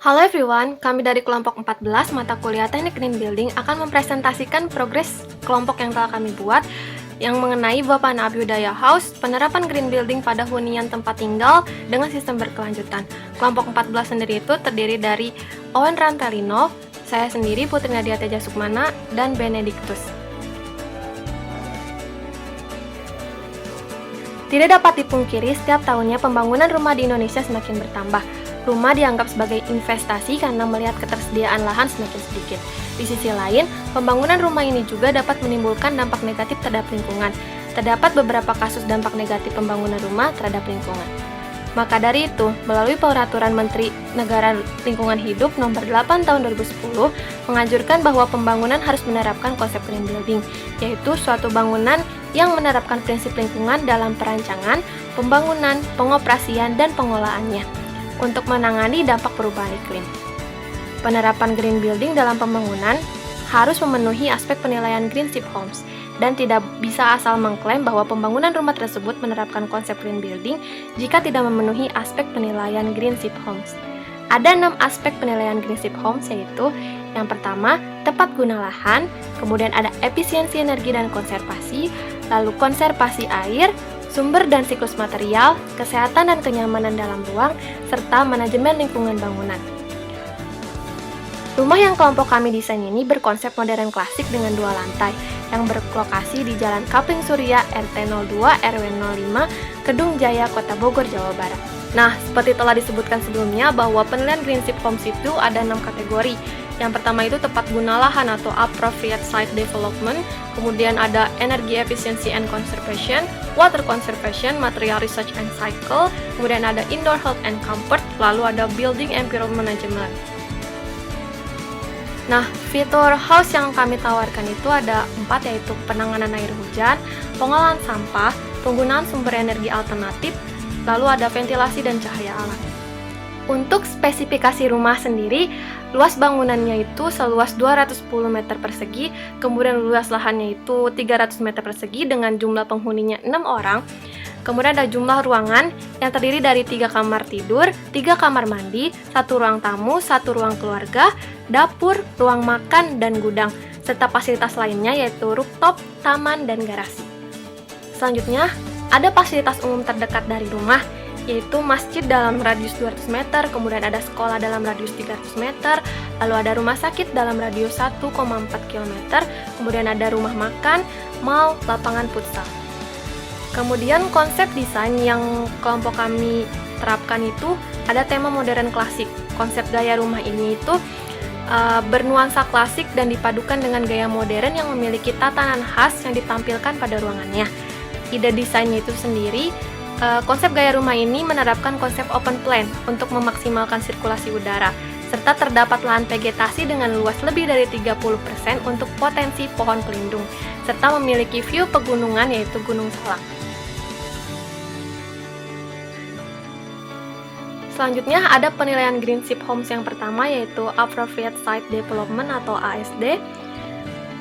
Halo everyone, kami dari kelompok 14 mata kuliah Teknik Green Building akan mempresentasikan progres kelompok yang telah kami buat yang mengenai Bapana Abhyudaya House, penerapan green building pada hunian tempat tinggal dengan sistem berkelanjutan. Kelompok 14 sendiri itu terdiri dari Owen Rantelino, saya sendiri Putri Nadia Teja Sukmana, dan Benedictus. Tidak dapat dipungkiri, setiap tahunnya pembangunan rumah di Indonesia semakin bertambah. Rumah dianggap sebagai investasi karena melihat ketersediaan lahan semakin sedikit. Di sisi lain, pembangunan rumah ini juga dapat menimbulkan dampak negatif terhadap lingkungan. Terdapat beberapa kasus dampak negatif pembangunan rumah terhadap lingkungan. Maka dari itu, melalui Peraturan Menteri Negara Lingkungan Hidup Nomor 8 Tahun 2010 menganjurkan bahwa pembangunan harus menerapkan konsep green building, yaitu suatu bangunan yang menerapkan prinsip lingkungan dalam perancangan, pembangunan, pengoperasian, dan pengelolaannya untuk menangani dampak perubahan iklim. Penerapan green building dalam pembangunan harus memenuhi aspek penilaian Green Ship Homes dan tidak bisa asal mengklaim bahwa pembangunan rumah tersebut menerapkan konsep green building jika tidak memenuhi aspek penilaian Green Ship Homes. Ada 6 aspek penilaian Green Ship Homes, yaitu yang pertama, tepat guna lahan, kemudian ada efisiensi energi dan konservasi, lalu konservasi air, sumber dan siklus material, kesehatan dan kenyamanan dalam ruang, serta manajemen lingkungan bangunan. Rumah yang kelompok kami desain ini berkonsep modern klasik dengan 2 lantai, yang berlokasi di Jalan Kapling Surya RT 02 RW 05, Kedung Jaya, Kota Bogor, Jawa Barat. Nah, seperti telah disebutkan sebelumnya bahwa penilaian Green Ship Homes itu ada 6 kategori. Yang pertama itu tepat guna lahan atau appropriate site development, kemudian ada energy efficiency and conservation, water conservation, material research and cycle, kemudian ada indoor health and comfort, lalu ada building environment management. Nah, fitur house yang kami tawarkan itu ada 4, yaitu penanganan air hujan, pengolahan sampah, penggunaan sumber energi alternatif, lalu ada ventilasi dan cahaya alam. Untuk spesifikasi rumah sendiri, luas bangunannya itu seluas 210 meter persegi, kemudian luas lahannya itu 300 meter persegi dengan jumlah penghuninya 6 orang. Kemudian ada jumlah ruangan yang terdiri dari 3 kamar tidur, 3 kamar mandi, 1 ruang tamu, 1 ruang keluarga, dapur, ruang makan, dan gudang, serta fasilitas lainnya yaitu rooftop, taman, dan garasi. Selanjutnya, ada fasilitas umum terdekat dari rumah, yaitu masjid dalam radius 200 meter, kemudian ada sekolah dalam radius 300 meter, lalu ada rumah sakit dalam radius 1,4 km, kemudian ada rumah makan, mall, lapangan futsal. Kemudian konsep desain yang kelompok kami terapkan itu ada tema modern klasik. Konsep gaya rumah ini itu bernuansa klasik dan dipadukan dengan gaya modern yang memiliki tatanan khas yang ditampilkan pada ruangannya. Ide desainnya itu sendiri, konsep gaya rumah ini menerapkan konsep open plan untuk memaksimalkan sirkulasi udara, serta terdapat lahan vegetasi dengan luas lebih dari 30% untuk potensi pohon pelindung, serta memiliki view pegunungan yaitu Gunung Salak. Selanjutnya ada penilaian Green Ship Homes yang pertama, yaitu Appropriate Site Development atau ASD.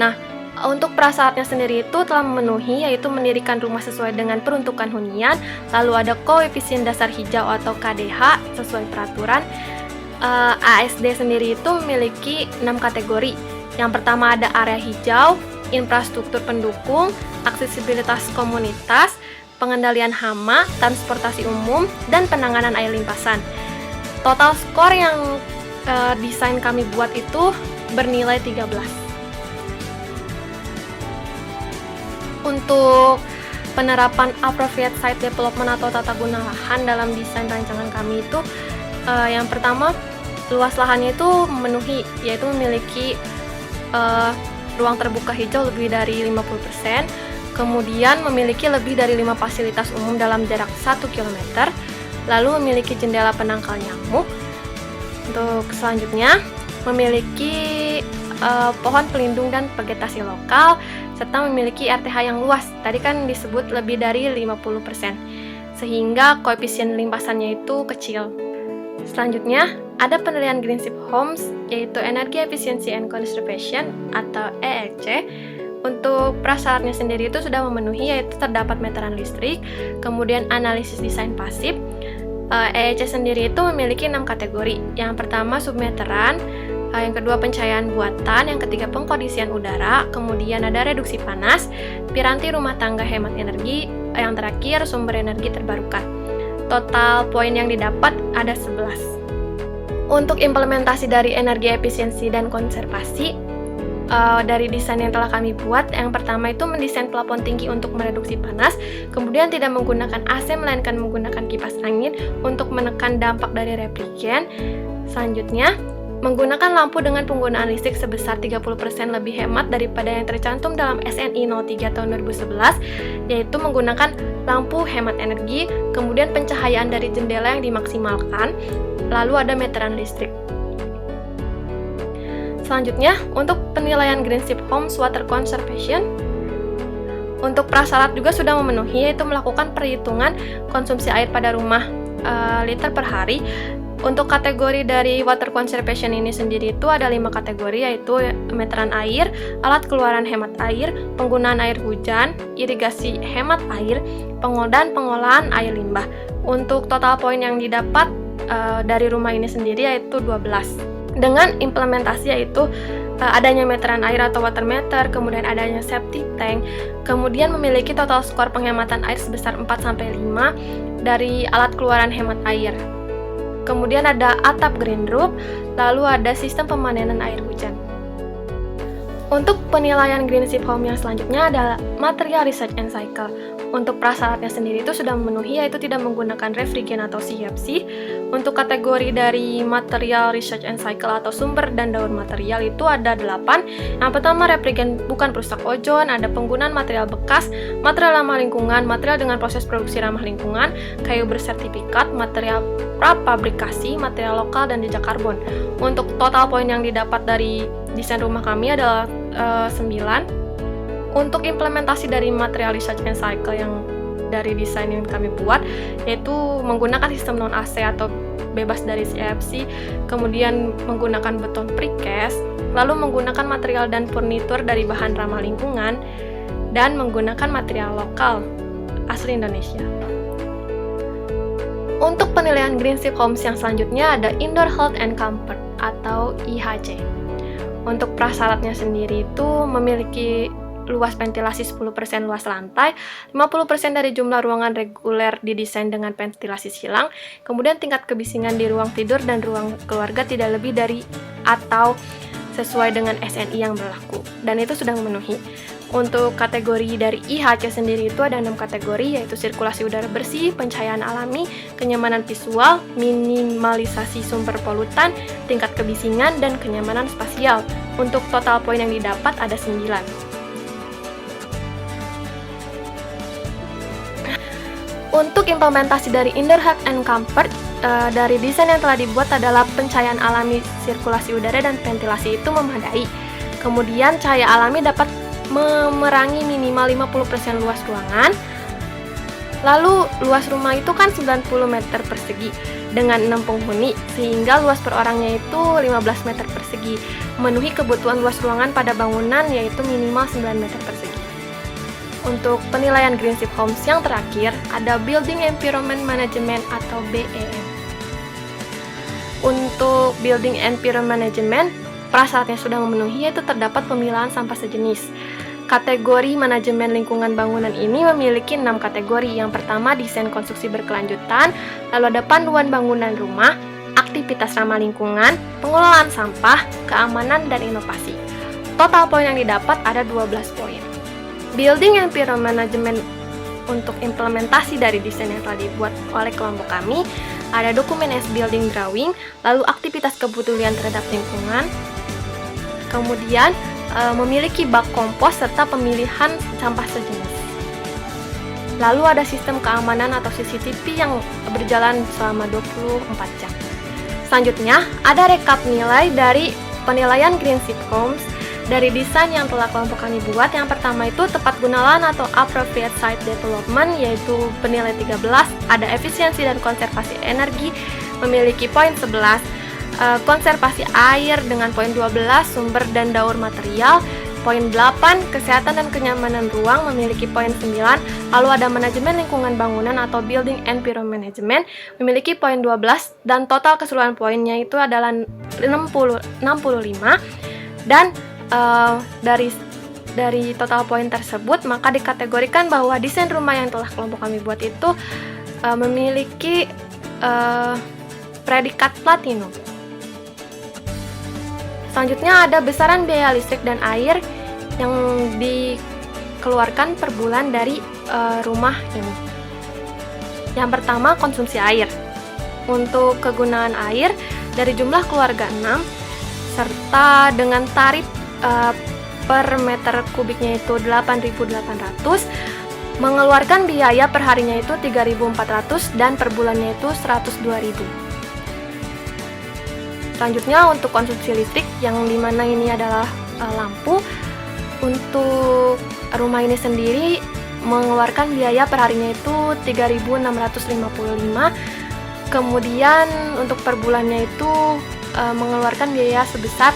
Nah, untuk prasyaratnya sendiri itu telah memenuhi, yaitu mendirikan rumah sesuai dengan peruntukan hunian, lalu ada koefisien dasar hijau atau KDH sesuai peraturan. ASD sendiri itu memiliki 6 kategori. Yang pertama ada area hijau, infrastruktur pendukung, aksesibilitas komunitas, pengendalian hama, transportasi umum, dan penanganan air limpasan. Total skor yang desain kami buat itu bernilai 13. Untuk penerapan appropriate site development atau tata guna lahan dalam desain rancangan kami itu, yang pertama, luas lahannya itu memenuhi, yaitu memiliki ruang terbuka hijau lebih dari 50%, kemudian memiliki lebih dari 5 fasilitas umum dalam jarak 1 km, lalu memiliki jendela penangkal nyamuk. Untuk selanjutnya, memiliki pohon pelindung dan vegetasi lokal, serta memiliki RTH yang luas, tadi kan disebut lebih dari 50%, sehingga koefisien limpasannya itu kecil. Selanjutnya, ada penilaian Green Ship Homes, yaitu Energy Efficiency and Conservation atau EEC. Untuk prasyaratnya sendiri itu sudah memenuhi, yaitu terdapat meteran listrik, kemudian analisis desain pasif, EEC sendiri itu memiliki 6 kategori. Yang pertama submeteran, yang kedua pencahayaan buatan, yang ketiga pengkondisian udara, kemudian ada reduksi panas, piranti rumah tangga hemat energi, yang terakhir sumber energi terbarukan. Total poin yang didapat ada 11. Untuk implementasi dari energi efisiensi dan konservasi, dari desain yang telah kami buat, yang pertama itu mendesain plafon tinggi untuk mereduksi panas, kemudian tidak menggunakan AC melainkan menggunakan kipas angin untuk menekan dampak dari repligen. Selanjutnya, menggunakan lampu dengan penggunaan listrik sebesar 30% lebih hemat daripada yang tercantum dalam SNI 03 tahun 2011, yaitu menggunakan lampu hemat energi, kemudian pencahayaan dari jendela yang dimaksimalkan, lalu ada meteran listrik. Selanjutnya, untuk penilaian Greenship Homes Water Conservation, untuk prasyarat juga sudah memenuhi, yaitu melakukan perhitungan konsumsi air pada rumah liter per hari. Untuk kategori dari water conservation ini sendiri itu ada 5 kategori, yaitu meteran air, alat keluaran hemat air, penggunaan air hujan, irigasi hemat air, dan pengolahan air limbah. Untuk total poin yang didapat dari rumah ini sendiri yaitu 12. Dengan implementasi yaitu adanya meteran air atau water meter, kemudian adanya septic tank, kemudian memiliki total skor penghematan air sebesar 4-5 dari alat keluaran hemat air. Kemudian ada atap green roof, lalu ada sistem pemanenan air hujan. Untuk penilaian Greenship Home yang selanjutnya adalah material research and cycle. Untuk prasyaratnya sendiri itu sudah memenuhi, yaitu tidak menggunakan refrigen atau CFC. Untuk kategori dari material research and cycle atau sumber dan daur material itu ada 8. Yang pertama, refrigen bukan perusak ozon, ada penggunaan material bekas, material ramah lingkungan, material dengan proses produksi ramah lingkungan, kayu bersertifikat, material prafabrikasi, material lokal, dan jejak karbon. Untuk total poin yang didapat dari desain rumah kami adalah 9. Untuk implementasi dari material research and cycle yang dari desain yang kami buat, yaitu menggunakan sistem non-AC atau bebas dari CFC, kemudian menggunakan beton precast, lalu menggunakan material dan furnitur dari bahan ramah lingkungan, dan menggunakan material lokal asli Indonesia. Untuk penilaian Greenship Homes yang selanjutnya ada Indoor Health and Comfort atau IHC. Untuk prasyaratnya sendiri itu memiliki luas ventilasi 10% luas lantai, 50% dari jumlah ruangan reguler didesain dengan ventilasi silang, kemudian tingkat kebisingan di ruang tidur dan ruang keluarga tidak lebih dari atau sesuai dengan SNI yang berlaku, dan itu sudah memenuhi. Untuk kategori dari IHC sendiri itu ada 6 kategori, yaitu sirkulasi udara bersih, pencahayaan alami, kenyamanan visual, minimalisasi sumber polutan, tingkat kebisingan, dan kenyamanan spasial. Untuk total poin yang didapat ada 9. Untuk implementasi dari Indoor Health and Comfort, dari desain yang telah dibuat adalah pencahayaan alami, sirkulasi udara, dan ventilasi itu memadai. Kemudian cahaya alami dapat memerangi minimal 50% luas ruangan. Lalu luas rumah itu kan 90 meter persegi dengan 6 penghuni, sehingga luas per orangnya itu 15 meter persegi. Memenuhi kebutuhan luas ruangan pada bangunan yaitu minimal 9 meter persegi. Untuk penilaian Greenship Homes yang terakhir ada Building Environment Management atau BEM. Untuk Building Environment Management, prasyaratnya sudah memenuhi, yaitu terdapat pemilahan sampah sejenis. Kategori manajemen lingkungan bangunan ini memiliki 6 kategori. Yang pertama, desain konstruksi berkelanjutan, lalu ada panduan bangunan rumah, aktivitas ramah lingkungan, pengelolaan sampah, keamanan, dan inovasi. Total poin yang didapat ada 12 poin. Building Environment Management untuk implementasi dari desain yang telah dibuat oleh kelompok kami ada dokumen S-Building Drawing, lalu aktivitas kepedulian terhadap lingkungan, kemudian memiliki bak kompos serta pemilihan sampah sejenis. Lalu ada sistem keamanan atau CCTV yang berjalan selama 24 jam. Selanjutnya ada rekap nilai dari penilaian Greenship Homes dari desain yang telah kelompok kami buat. Yang pertama itu tepat guna lahan atau appropriate site development, yaitu bernilai 13. Ada efisiensi dan konservasi energi memiliki poin 11, konservasi air dengan poin 12, sumber dan daur material poin 8, kesehatan dan kenyamanan ruang memiliki poin 9, lalu ada manajemen lingkungan bangunan atau building environment management memiliki poin 12, dan total keseluruhan poinnya itu adalah 65, dan dari total poin tersebut maka dikategorikan bahwa desain rumah yang telah kelompok kami buat itu memiliki predikat platinum. Selanjutnya ada besaran biaya listrik dan air yang dikeluarkan per bulan dari rumah ini. Yang pertama, konsumsi air. Untuk kegunaan air dari jumlah keluarga 6 serta dengan tarif per meter kubiknya itu 8.800, mengeluarkan biaya per harinya itu 3.400 dan per bulannya itu 102.000. Selanjutnya untuk konsumsi listrik yang dimana ini adalah lampu. Untuk rumah ini sendiri mengeluarkan biaya per harinya itu 3.655. Kemudian untuk per bulannya itu mengeluarkan biaya sebesar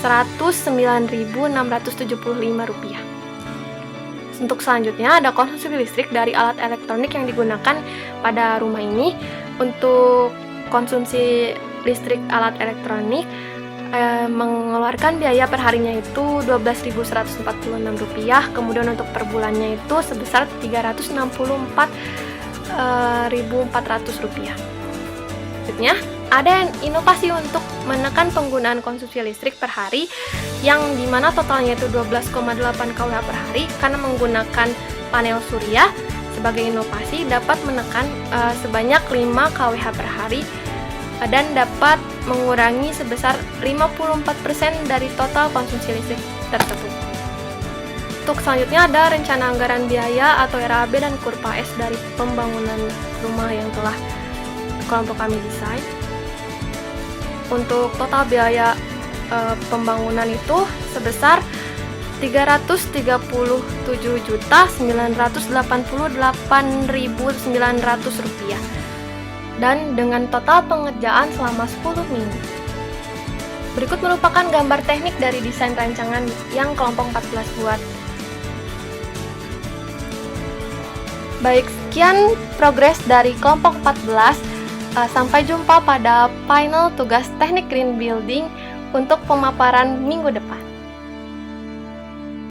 Rp109.675. Untuk selanjutnya ada konsumsi listrik dari alat elektronik yang digunakan pada rumah ini. Untuk konsumsi listrik alat elektronik mengeluarkan biaya per harinya itu Rp12.146, kemudian untuk per bulannya itu sebesar Rp364.400. Selanjutnya ada inovasi untuk menekan penggunaan konsumsi listrik per hari yang dimana totalnya itu 12,8 kWh per hari karena menggunakan panel surya. Sebagai inovasi dapat menekan sebanyak 5 kWh per hari dan dapat mengurangi sebesar 54% dari total konsumsi listrik tersebut. Untuk selanjutnya ada rencana anggaran biaya atau RAB dan kurva S dari pembangunan rumah yang telah kelompok kami desain. Untuk total biaya pembangunan itu sebesar Rp337.988.900 dan dengan total pengerjaan selama 10 minggu. Berikut merupakan gambar teknik dari desain rancangan yang kelompok 14 buat. Baik, sekian progres dari kelompok 14. Sampai jumpa pada final tugas teknik green building untuk pemaparan minggu depan.